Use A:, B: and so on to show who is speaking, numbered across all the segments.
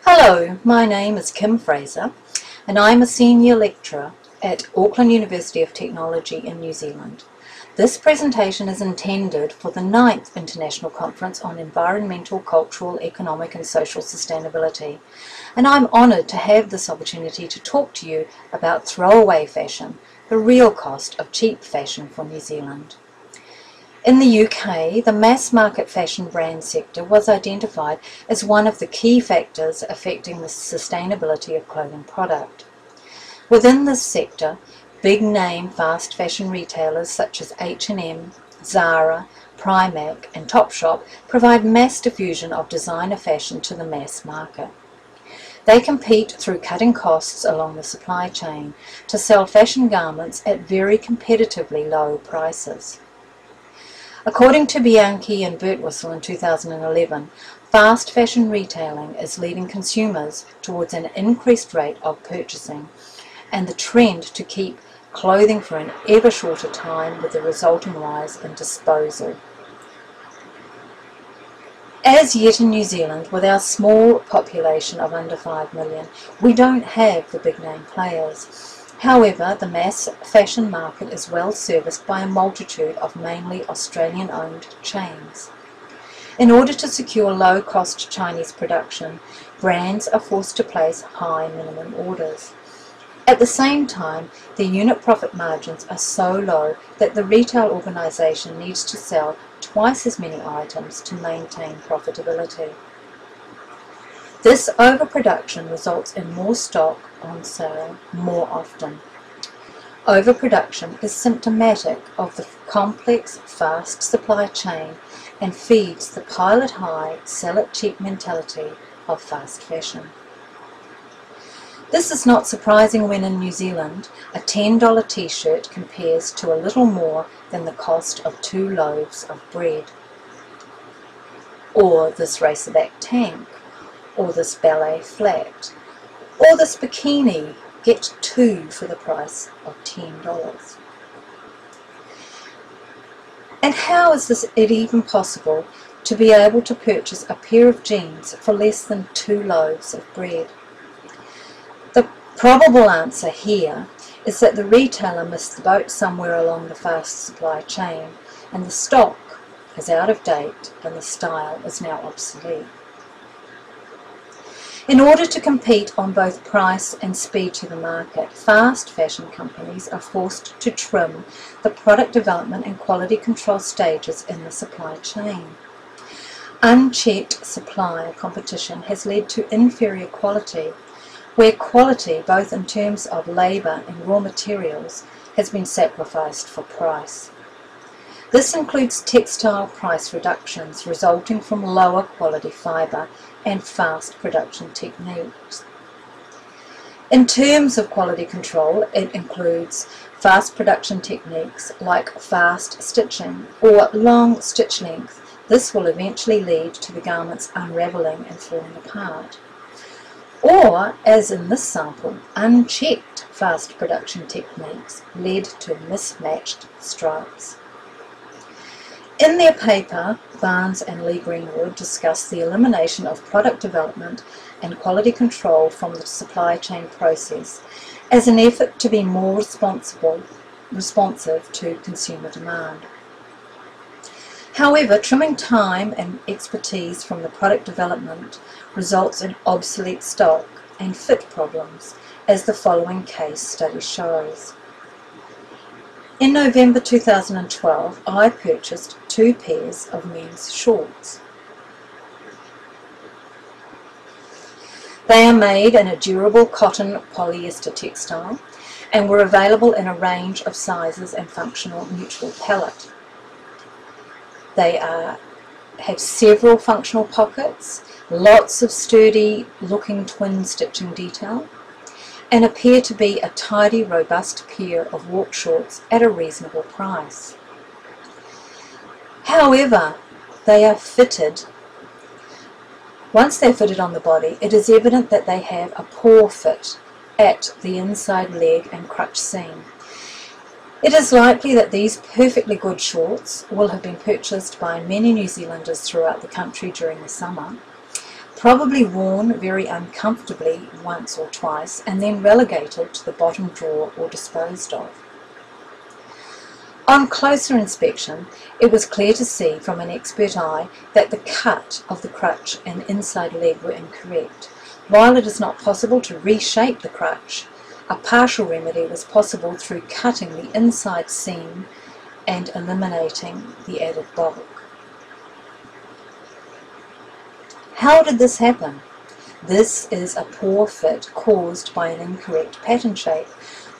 A: Hello, my name is Kim Fraser and I'm a senior lecturer at Auckland University of Technology in New Zealand. This presentation is intended for the 9th International Conference on Environmental, Cultural, Economic and Social Sustainability, and I'm honoured to have this opportunity to talk to you about throwaway fashion, the real cost of cheap fashion for New Zealand. In the UK, the mass market fashion brand sector was identified as one of the key factors affecting the sustainability of clothing product. Within this sector, big name fast fashion retailers such as H&M, Zara, Primark and Topshop provide mass diffusion of designer fashion to the mass market. They compete through cutting costs along the supply chain to sell fashion garments at very competitively low prices. According to Bianchi and Birtwistle in 2011, fast fashion retailing is leading consumers towards an increased rate of purchasing and the trend to keep clothing for an ever shorter time with the resulting rise in disposal. As yet in New Zealand, with our small population of under 5 million, we don't have the big name players. However, the mass fashion market is well serviced by a multitude of mainly Australian-owned chains. In order to secure low-cost Chinese production, brands are forced to place high minimum orders. At the same time, their unit profit margins are so low that the retail organisation needs to sell twice as many items to maintain profitability. This overproduction results in more stock on sale more often. Overproduction is symptomatic of the complex, fast supply chain and feeds the pile it high, sell it cheap mentality of fast fashion. This is not surprising when in New Zealand a $10 t-shirt compares to a little more than the cost of 2 loaves of bread, or this racerback tank, or this ballet flat, or this bikini, get 2 for the price of $10. And how is it even possible to be able to purchase a pair of jeans for less than 2 loaves of bread? The probable answer here is that the retailer missed the boat somewhere along the fast supply chain, and the stock is out of date and the style is now obsolete. In order to compete on both price and speed to the market, fast fashion companies are forced to trim the product development and quality control stages in the supply chain. Unchecked supplier competition has led to inferior quality, where quality, both in terms of labour and raw materials, has been sacrificed for price. This includes textile price reductions resulting from lower quality fibre and fast production techniques. In terms of quality control, it includes fast production techniques like fast stitching or long stitch length. This will eventually lead to the garments unravelling and falling apart. Or, as in this sample, unchecked fast production techniques led to mismatched stripes. In their paper, Barnes and Lee Greenwood discuss the elimination of product development and quality control from the supply chain process as an effort to be more responsive to consumer demand. However, trimming time and expertise from the product development results in obsolete stock and fit problems, as the following case study shows. In November 2012, I purchased 2 pairs of men's shorts. They are made in a durable cotton polyester textile and were available in a range of sizes and functional neutral palette. They have several functional pockets, lots of sturdy looking twin stitching detail, and appear to be a tidy, robust pair of walk shorts at a reasonable price. However, they are fitted. Once they're fitted on the body, it is evident that they have a poor fit at the inside leg and crotch seam. It is likely that these perfectly good shorts will have been purchased by many New Zealanders throughout the country during the summer, probably worn very uncomfortably once or twice and then relegated to the bottom drawer or disposed of. On closer inspection, it was clear to see from an expert eye that the cut of the crutch and inside leg were incorrect. While it is not possible to reshape the crutch, a partial remedy was possible through cutting the inside seam and eliminating the added bulk. How did this happen? This is a poor fit caused by an incorrect pattern shape,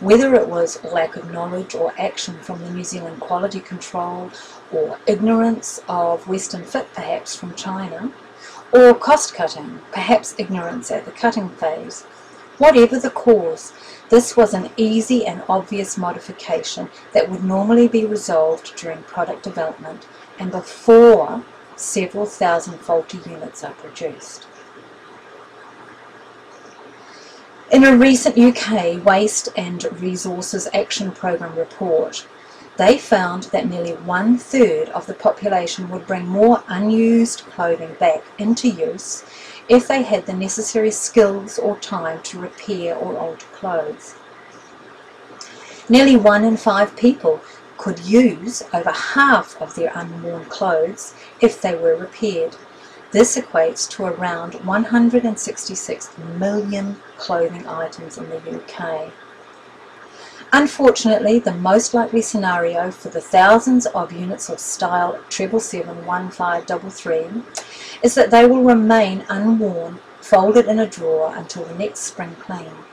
A: whether it was lack of knowledge or action from the New Zealand quality control, or ignorance of Western fit perhaps from China, or cost cutting, perhaps ignorance at the cutting phase. Whatever the cause, this was an easy and obvious modification that would normally be resolved during product development and before several thousand faulty units are produced. In a recent UK Waste and Resources Action Programme report, they found that nearly 1/3 of the population would bring more unused clothing back into use if they had the necessary skills or time to repair or alter clothes. Nearly 1 in 5 people could use over half of their unworn clothes if they were repaired. This equates to around 166 million clothing items in the UK. Unfortunately, the most likely scenario for the thousands of units of style 7771533 is that they will remain unworn, folded in a drawer until the next spring clean.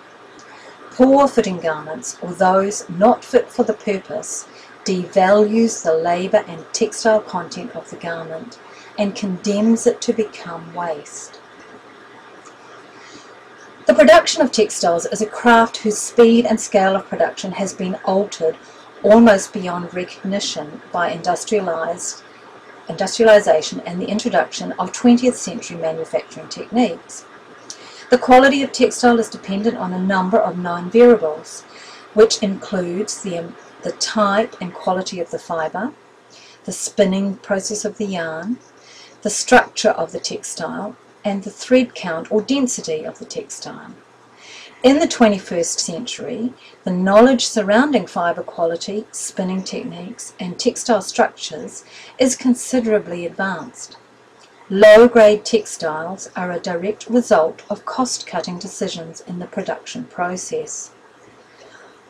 A: Poor fitting garments, or those not fit for the purpose, devalues the labour and textile content of the garment and condemns it to become waste. The production of textiles is a craft whose speed and scale of production has been altered almost beyond recognition by industrialization and the introduction of 20th century manufacturing techniques. The quality of textile is dependent on a number of known variables, which includes the type and quality of the fibre, the spinning process of the yarn, the structure of the textile, and the thread count or density of the textile. In the 21st century, the knowledge surrounding fibre quality, spinning techniques, and textile structures is considerably advanced. Low-grade textiles are a direct result of cost-cutting decisions in the production process.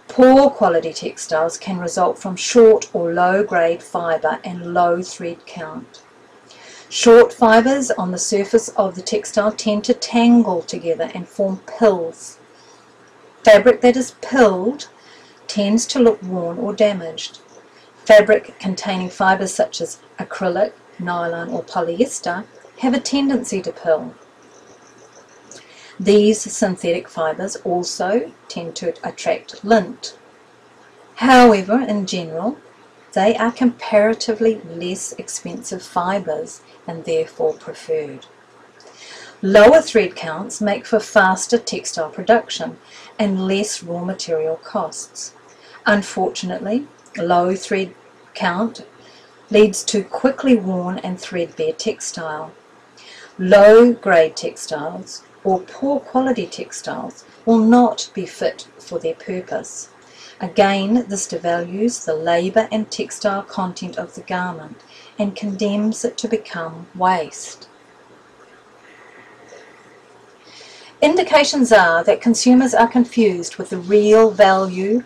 A: Poor quality textiles can result from short or low-grade fibre and low thread count. Short fibres on the surface of the textile tend to tangle together and form pills. Fabric that is pilled tends to look worn or damaged. Fabric containing fibres such as acrylic, nylon or polyester have a tendency to pill. These synthetic fibres also tend to attract lint. However, in general, they are comparatively less expensive fibres and therefore preferred. Lower thread counts make for faster textile production and less raw material costs. Unfortunately, low thread count leads to quickly worn and threadbare textile. Low-grade textiles or poor quality textiles will not be fit for their purpose. Again, this devalues the labour and textile content of the garment and condemns it to become waste. Indications are that consumers are confused with the real value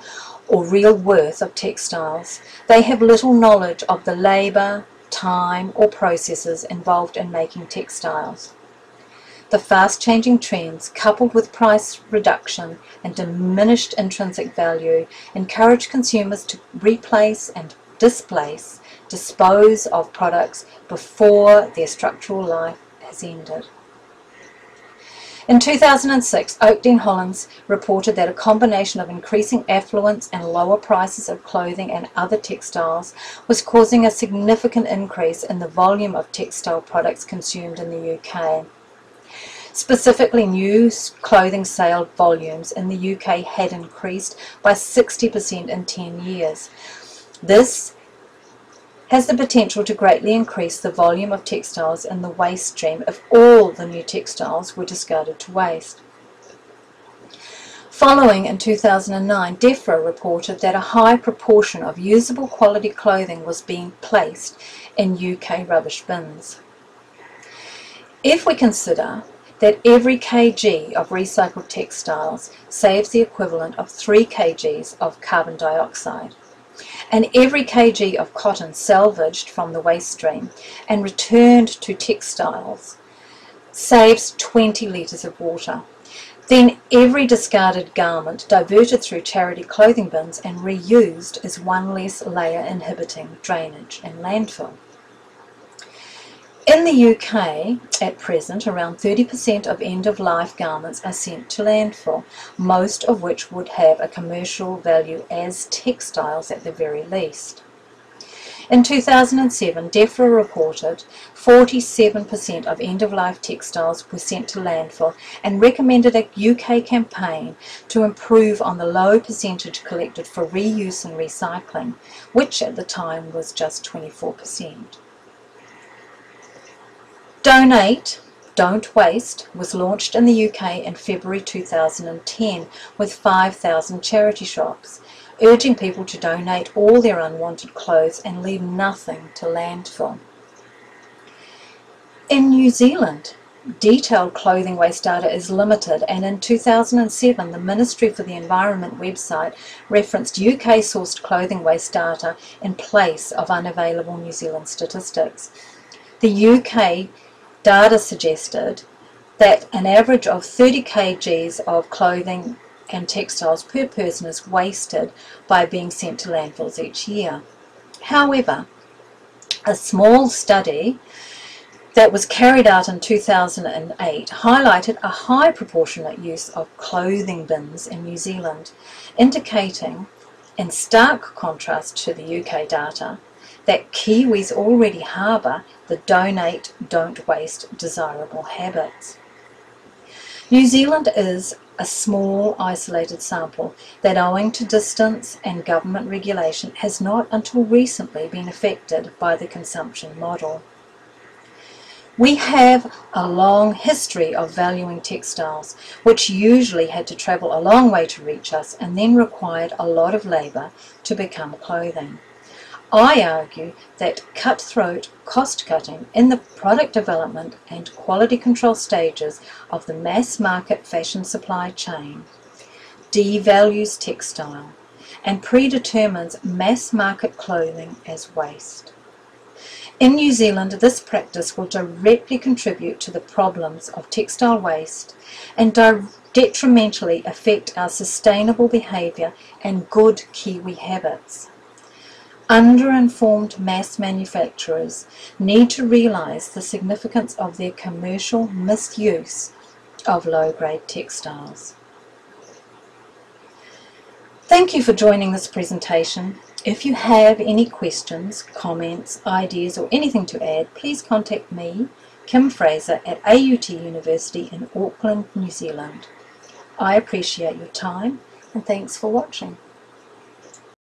A: or real worth of textiles. They have little knowledge of the labour, time or processes involved in making textiles. The fast-changing trends, coupled with price reduction and diminished intrinsic value, encourage consumers to replace and dispose of products before their structural life has ended. In 2006, Oakdene Hollins reported that a combination of increasing affluence and lower prices of clothing and other textiles was causing a significant increase in the volume of textile products consumed in the UK. Specifically, new clothing sale volumes in the UK had increased by 60% in 10 years. This has the potential to greatly increase the volume of textiles in the waste stream if all the new textiles were discarded to waste. Following in 2009, Defra reported that a high proportion of usable quality clothing was being placed in UK rubbish bins. If we consider that every kg of recycled textiles saves the equivalent of 3 kgs of carbon dioxide, and every kg of cotton salvaged from the waste stream and returned to textiles saves 20 litres of water, then every discarded garment diverted through charity clothing bins and reused is one less layer inhibiting drainage and landfill. In the UK, at present, around 30% of end-of-life garments are sent to landfill, most of which would have a commercial value as textiles at the very least. In 2007, Defra reported 47% of end-of-life textiles were sent to landfill and recommended a UK campaign to improve on the low percentage collected for reuse and recycling, which at the time was just 24%. Donate, Don't Waste was launched in the UK in February 2010 with 5,000 charity shops, urging people to donate all their unwanted clothes and leave nothing to landfill. In New Zealand, detailed clothing waste data is limited, and in 2007 the Ministry for the Environment website referenced UK-sourced clothing waste data in place of unavailable New Zealand statistics. The UK data suggested that an average of 30 kgs of clothing and textiles per person is wasted by being sent to landfills each year. However, a small study that was carried out in 2008 highlighted a high proportionate use of clothing bins in New Zealand, indicating, in stark contrast to the UK data, that Kiwis already harbour the donate, don't waste desirable habits. New Zealand is a small isolated sample that, owing to distance and government regulation, has not until recently been affected by the consumption model. We have a long history of valuing textiles, which usually had to travel a long way to reach us and then required a lot of labour to become clothing. I argue that cutthroat cost-cutting in the product development and quality control stages of the mass market fashion supply chain devalues textile and predetermines mass market clothing as waste. In New Zealand, this practice will directly contribute to the problems of textile waste and detrimentally affect our sustainable behaviour and good Kiwi habits. Under-informed mass manufacturers need to realise the significance of their commercial misuse of low-grade textiles. Thank you for joining this presentation. If you have any questions, comments, ideas or anything to add, please contact me, Kim Fraser, at AUT University in Auckland, New Zealand. I appreciate your time and thanks for watching.